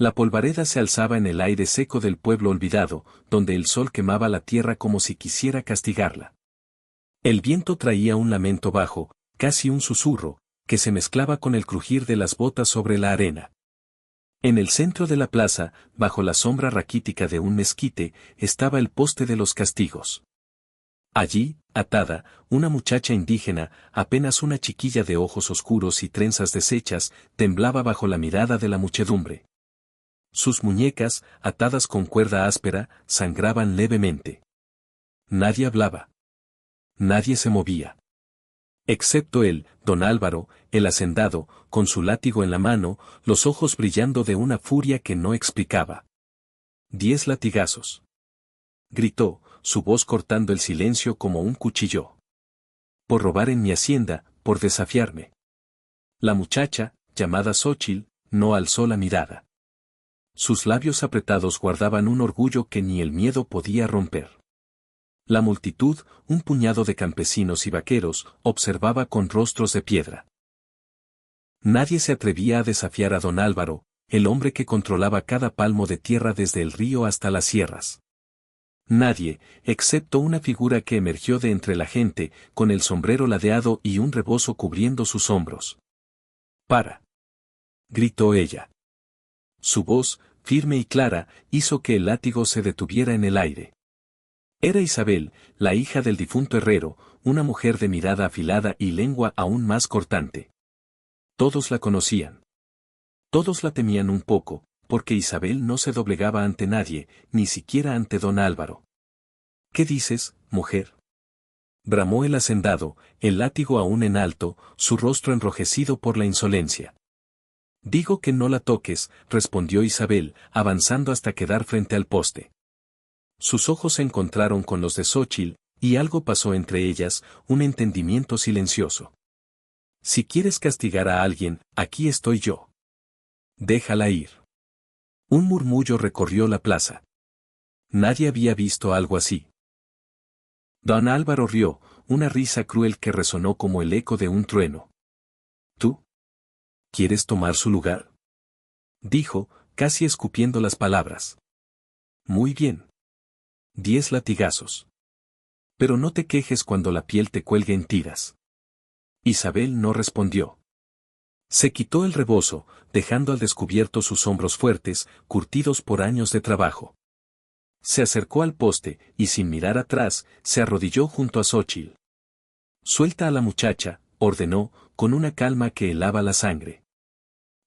La polvareda se alzaba en el aire seco del pueblo olvidado, donde el sol quemaba la tierra como si quisiera castigarla. El viento traía un lamento bajo, casi un susurro, que se mezclaba con el crujir de las botas sobre la arena. En el centro de la plaza, bajo la sombra raquítica de un mezquite, estaba el poste de los castigos. Allí, atada, una muchacha indígena, apenas una chiquilla de ojos oscuros y trenzas deshechas, temblaba bajo la mirada de la muchedumbre. Sus muñecas, atadas con cuerda áspera, sangraban levemente. Nadie hablaba. Nadie se movía. Excepto él, don Álvaro, el hacendado, con su látigo en la mano, los ojos brillando de una furia que no explicaba. 10 latigazos. Gritó, su voz cortando el silencio como un cuchillo. Por robar en mi hacienda, por desafiarme. La muchacha, llamada Xóchitl, no alzó la mirada. Sus labios apretados guardaban un orgullo que ni el miedo podía romper. La multitud, un puñado de campesinos y vaqueros, observaba con rostros de piedra. Nadie se atrevía a desafiar a don Álvaro, el hombre que controlaba cada palmo de tierra desde el río hasta las sierras. Nadie, excepto una figura que emergió de entre la gente, con el sombrero ladeado y un rebozo cubriendo sus hombros. ¡Para! Gritó ella. Su voz, firme y clara, hizo que el látigo se detuviera en el aire. Era Isabel, la hija del difunto herrero, una mujer de mirada afilada y lengua aún más cortante. Todos la conocían. Todos la temían un poco, porque Isabel no se doblegaba ante nadie, ni siquiera ante don Álvaro. ¿Qué dices, mujer? Bramó el hacendado, el látigo aún en alto, su rostro enrojecido por la insolencia. Digo que no la toques, respondió Isabel, avanzando hasta quedar frente al poste. Sus ojos se encontraron con los de Xóchitl, y algo pasó entre ellas, un entendimiento silencioso. Si quieres castigar a alguien, aquí estoy yo. Déjala ir. Un murmullo recorrió la plaza. Nadie había visto algo así. Don Álvaro rió, una risa cruel que resonó como el eco de un trueno. ¿Tú? ¿Quieres tomar su lugar? Dijo, casi escupiendo las palabras. Muy bien. 10 latigazos. Pero no te quejes cuando la piel te cuelgue en tiras. Isabel no respondió. Se quitó el rebozo, dejando al descubierto sus hombros fuertes, curtidos por años de trabajo. Se acercó al poste, y sin mirar atrás, se arrodilló junto a Xóchitl. Suelta a la muchacha, ordenó, con una calma que helaba la sangre.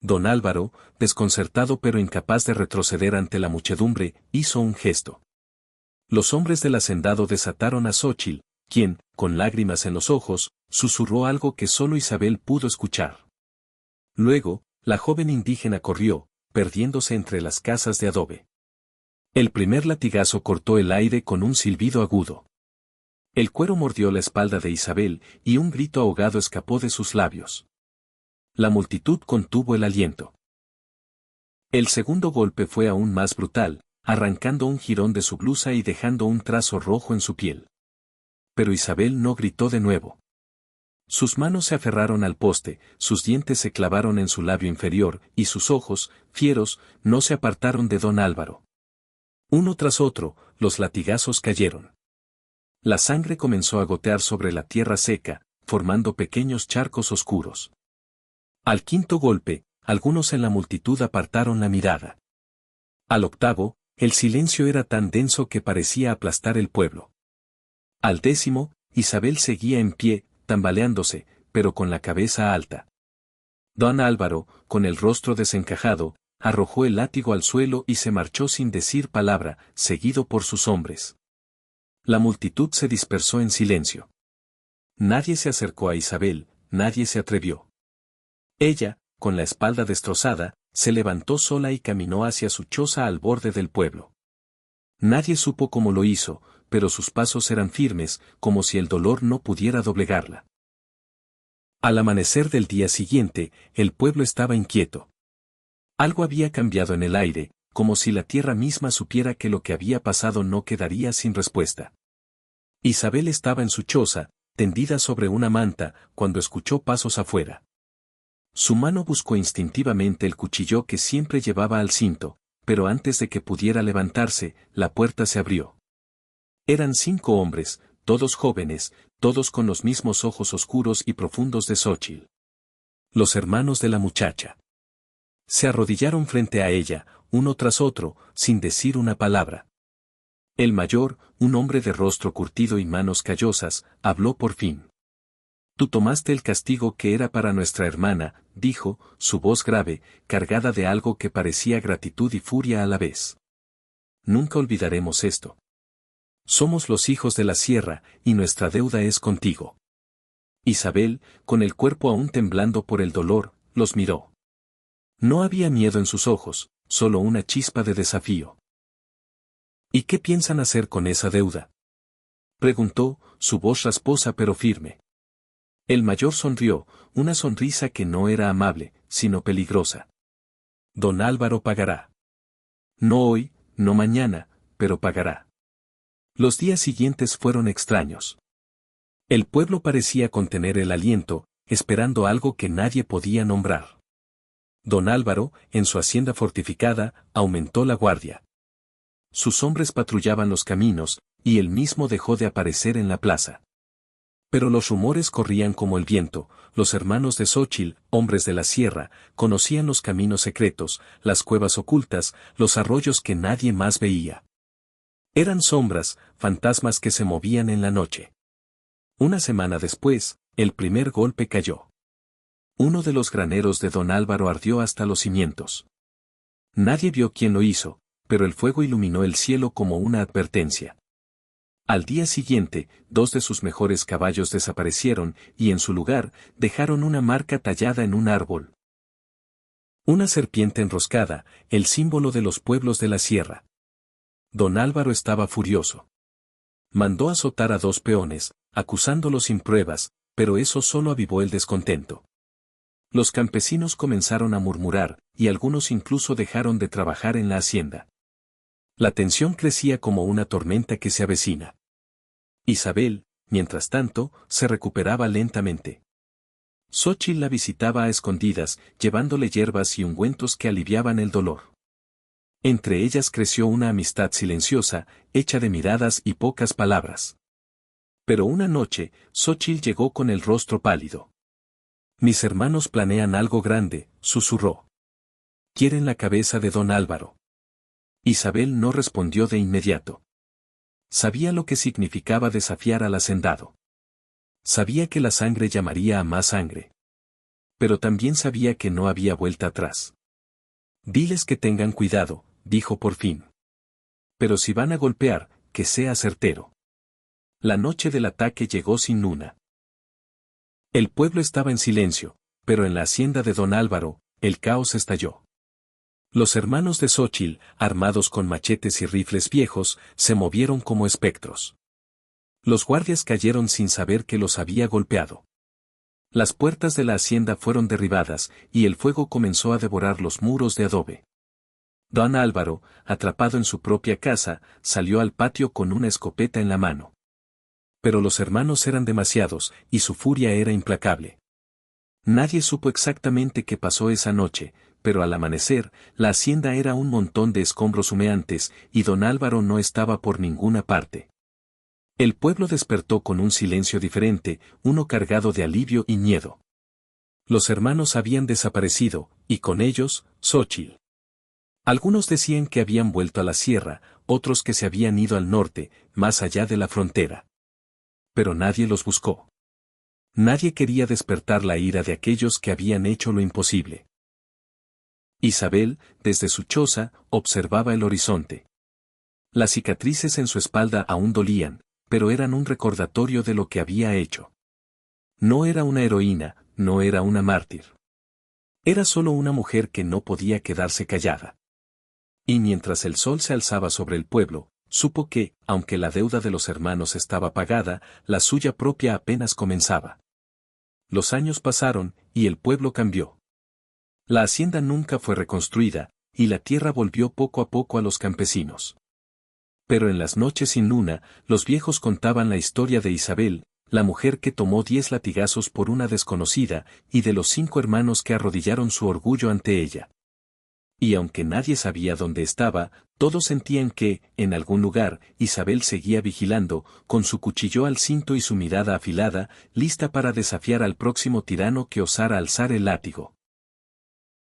Don Álvaro, desconcertado pero incapaz de retroceder ante la muchedumbre, hizo un gesto. Los hombres del hacendado desataron a Xóchitl, quien, con lágrimas en los ojos, susurró algo que solo Isabel pudo escuchar. Luego, la joven indígena corrió, perdiéndose entre las casas de adobe. El primer latigazo cortó el aire con un silbido agudo. El cuero mordió la espalda de Isabel, y un grito ahogado escapó de sus labios. La multitud contuvo el aliento. El segundo golpe fue aún más brutal, arrancando un jirón de su blusa y dejando un trazo rojo en su piel. Pero Isabel no gritó de nuevo. Sus manos se aferraron al poste, sus dientes se clavaron en su labio inferior, y sus ojos, fieros, no se apartaron de don Álvaro. Uno tras otro, los latigazos cayeron. La sangre comenzó a gotear sobre la tierra seca, formando pequeños charcos oscuros. Al quinto golpe, algunos en la multitud apartaron la mirada. Al octavo, el silencio era tan denso que parecía aplastar el pueblo. Al décimo, Isabel seguía en pie, tambaleándose, pero con la cabeza alta. Don Álvaro, con el rostro desencajado, arrojó el látigo al suelo y se marchó sin decir palabra, seguido por sus hombres. La multitud se dispersó en silencio. Nadie se acercó a Isabel, nadie se atrevió. Ella, con la espalda destrozada, se levantó sola y caminó hacia su choza al borde del pueblo. Nadie supo cómo lo hizo, pero sus pasos eran firmes, como si el dolor no pudiera doblegarla. Al amanecer del día siguiente, el pueblo estaba inquieto. Algo había cambiado en el aire, como si la tierra misma supiera que lo que había pasado no quedaría sin respuesta. Isabel estaba en su choza, tendida sobre una manta, cuando escuchó pasos afuera. Su mano buscó instintivamente el cuchillo que siempre llevaba al cinto, pero antes de que pudiera levantarse, la puerta se abrió. Eran 5 hombres, todos jóvenes, todos con los mismos ojos oscuros y profundos de Xóchitl. Los hermanos de la muchacha. Se arrodillaron frente a ella, uno tras otro, sin decir una palabra. El mayor, un hombre de rostro curtido y manos callosas, habló por fin. Tú tomaste el castigo que era para nuestra hermana, dijo, su voz grave, cargada de algo que parecía gratitud y furia a la vez. Nunca olvidaremos esto. Somos los hijos de la sierra, y nuestra deuda es contigo. Isabel, con el cuerpo aún temblando por el dolor, los miró. No había miedo en sus ojos, solo una chispa de desafío. ¿Y qué piensan hacer con esa deuda?, preguntó, su voz rasposa pero firme. El mayor sonrió, una sonrisa que no era amable, sino peligrosa. Don Álvaro pagará. No hoy, no mañana, pero pagará. Los días siguientes fueron extraños. El pueblo parecía contener el aliento, esperando algo que nadie podía nombrar. Don Álvaro, en su hacienda fortificada, aumentó la guardia. Sus hombres patrullaban los caminos, y él mismo dejó de aparecer en la plaza. Pero los rumores corrían como el viento, los hermanos de Xóchitl, hombres de la sierra, conocían los caminos secretos, las cuevas ocultas, los arroyos que nadie más veía. Eran sombras, fantasmas que se movían en la noche. Una semana después, el primer golpe cayó. Uno de los graneros de don Álvaro ardió hasta los cimientos. Nadie vio quién lo hizo, pero el fuego iluminó el cielo como una advertencia. Al día siguiente, 2 de sus mejores caballos desaparecieron y en su lugar dejaron una marca tallada en un árbol. Una serpiente enroscada, el símbolo de los pueblos de la sierra. Don Álvaro estaba furioso. Mandó azotar a 2 peones, acusándolos sin pruebas, pero eso solo avivó el descontento. Los campesinos comenzaron a murmurar, y algunos incluso dejaron de trabajar en la hacienda. La tensión crecía como una tormenta que se avecina. Isabel, mientras tanto, se recuperaba lentamente. Xóchitl la visitaba a escondidas, llevándole hierbas y ungüentos que aliviaban el dolor. Entre ellas creció una amistad silenciosa, hecha de miradas y pocas palabras. Pero una noche, Xóchitl llegó con el rostro pálido. Mis hermanos planean algo grande, susurró. Quieren la cabeza de don Álvaro. Isabel no respondió de inmediato. Sabía lo que significaba desafiar al hacendado. Sabía que la sangre llamaría a más sangre. Pero también sabía que no había vuelta atrás. Diles que tengan cuidado, dijo por fin. Pero si van a golpear, que sea certero. La noche del ataque llegó sin luna. El pueblo estaba en silencio, pero en la hacienda de don Álvaro, el caos estalló. Los hermanos de Xóchitl, armados con machetes y rifles viejos, se movieron como espectros. Los guardias cayeron sin saber que los había golpeado. Las puertas de la hacienda fueron derribadas, y el fuego comenzó a devorar los muros de adobe. Don Álvaro, atrapado en su propia casa, salió al patio con una escopeta en la mano. Pero los hermanos eran demasiados, y su furia era implacable. Nadie supo exactamente qué pasó esa noche, pero al amanecer, la hacienda era un montón de escombros humeantes, y don Álvaro no estaba por ninguna parte. El pueblo despertó con un silencio diferente, uno cargado de alivio y miedo. Los hermanos habían desaparecido, y con ellos, Xóchitl. Algunos decían que habían vuelto a la sierra, otros que se habían ido al norte, más allá de la frontera. Pero nadie los buscó. Nadie quería despertar la ira de aquellos que habían hecho lo imposible. Isabel, desde su choza, observaba el horizonte. Las cicatrices en su espalda aún dolían, pero eran un recordatorio de lo que había hecho. No era una heroína, no era una mártir. Era solo una mujer que no podía quedarse callada. Y mientras el sol se alzaba sobre el pueblo, supo que, aunque la deuda de los hermanos estaba pagada, la suya propia apenas comenzaba. Los años pasaron, y el pueblo cambió. La hacienda nunca fue reconstruida, y la tierra volvió poco a poco a los campesinos. Pero en las noches sin luna, los viejos contaban la historia de Isabel, la mujer que tomó 10 latigazos por una desconocida, y de los 5 hermanos que arrodillaron su orgullo ante ella. Y aunque nadie sabía dónde estaba, todos sentían que, en algún lugar, Isabel seguía vigilando, con su cuchillo al cinto y su mirada afilada, lista para desafiar al próximo tirano que osara alzar el látigo.